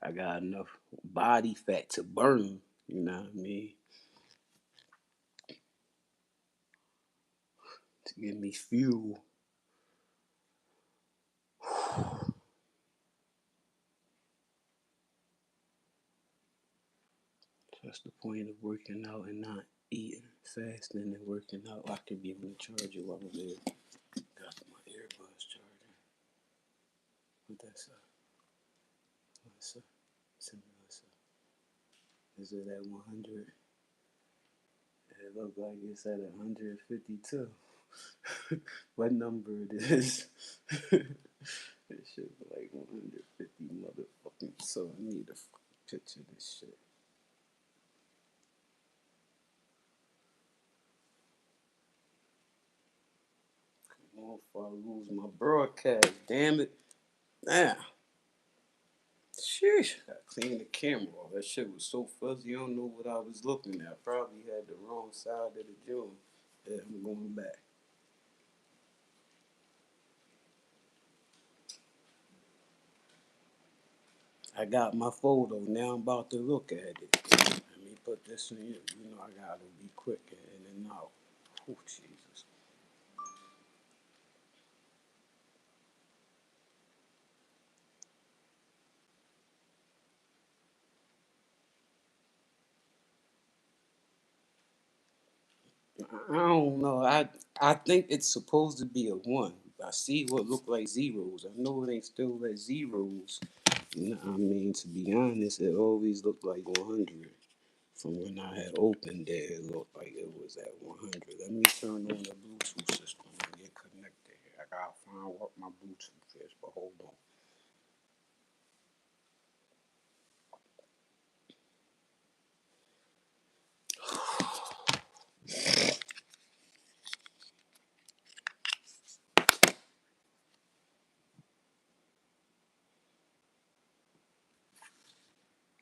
I got enough body fat to burn. You know what I mean? To give me fuel. That's the point of working out and not eating, fasting and working out. I can be on the charger while I'm there. Got my earbuds charging. What that say? What's up? Send me what's up. Is it at 100? It look like it's at 152. What number it is? It should be like 150 motherfucking. So I need a fucking picture of this shit. Come on, before I lose my broadcast. Damn it. Damn. Sheesh. Gotta clean the camera off. That shit was so fuzzy. I don't know what I was looking at. Probably had the wrong side of the joint. Yeah, I'm going back. I got my photo. Now I'm about to look at it. Let me put this in here. You know I gotta be quick in and out. Oh, Jesus. I don't know. I think it's supposed to be a one. I see what look like zeros. I know it ain't still at zeros. You know what I mean? To be honest, it always looked like 100. From when I had opened it, it looked like it was at 100. Let me turn on the Bluetooth system and get connected here. I gotta find what my Bluetooth is, but hold on.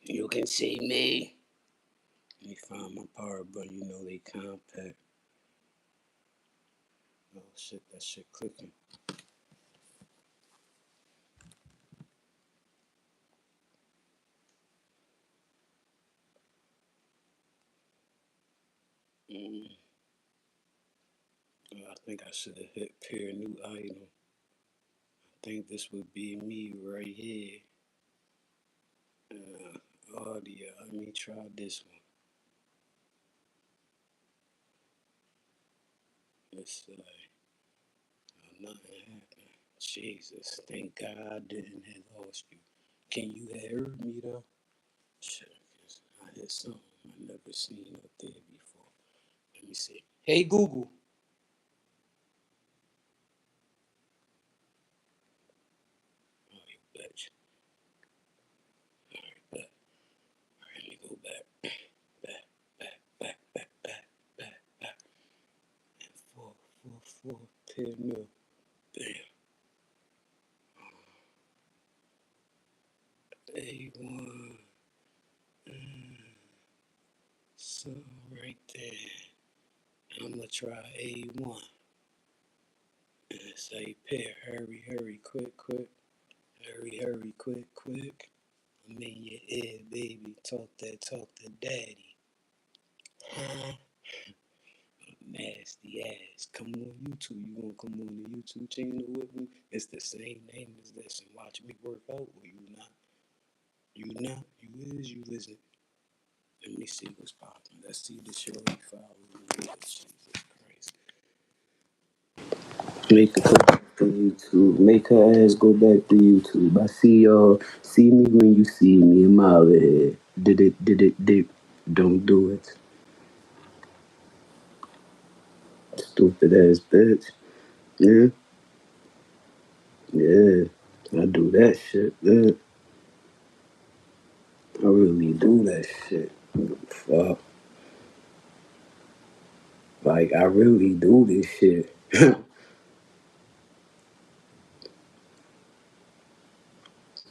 You can see me. Let me find my power button. You know they compact. Oh shit, that shit clicking. Mm. I think I should have hit pair new item. I think this would be me right here. Audio. Let me try this one. Let's see. Nothing happened. Jesus, thank God I didn't have lost you. Can you hear me though? Shit, I hear something I never seen up there before. Let me see. Hey Google. Oh, you bitch. All right, back. All right, let me go back. Back, back. And four. Pair new. Damn. So right there, I'ma try A1 and say pair, hurry, hurry, quick, quick, hurry, hurry, quick, quick. I'm in your ear, baby. Talk that talk to daddy. Huh? Nasty ass. Come on YouTube. You gonna come on the YouTube channel with me? It's the same name as this and watch me work out, or you not? You not? You is? You listen? Let me see what's popping. Let's see the show you follow me. Jesus Christ. Make her go back to YouTube. Make her ass go back to YouTube. I see y'all. See me when you see me. I'm out of here. Did it. Don't do it. Stupid ass bitch. Yeah. Yeah. I do that shit. Yeah. I really do that shit. Fuck. Like, I really do this shit.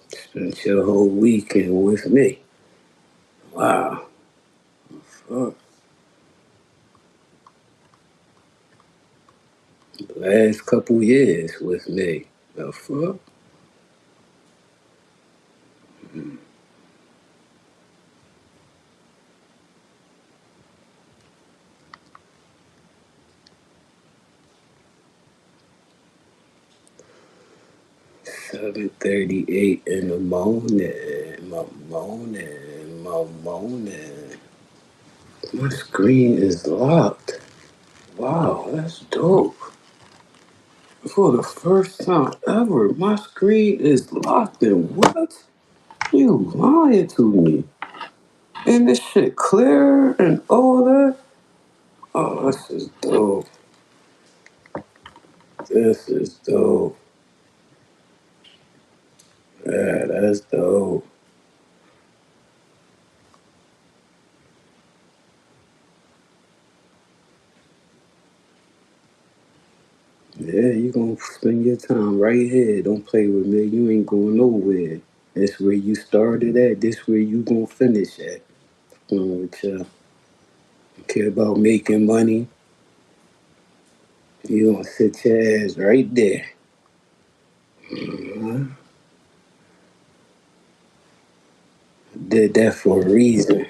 Spend your whole weekend with me. Wow. Fuck. Last couple years with me. The fuck? 7:38 in the morning. My morning. My screen is locked. Wow, that's dope. For the first time ever, my screen is locked and what? You lying to me. And this shit clear and all that? Oh, this is dope. This is dope. Yeah, that's dope. Yeah, you gonna spend your time right here. Don't play with me. You ain't going nowhere. That's where you started at. This where you gonna finish at. With you care about making money. You gonna sit your ass right there. Mhm. Did that for a reason,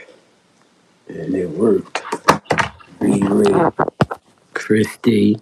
and it worked. Riri, Christy.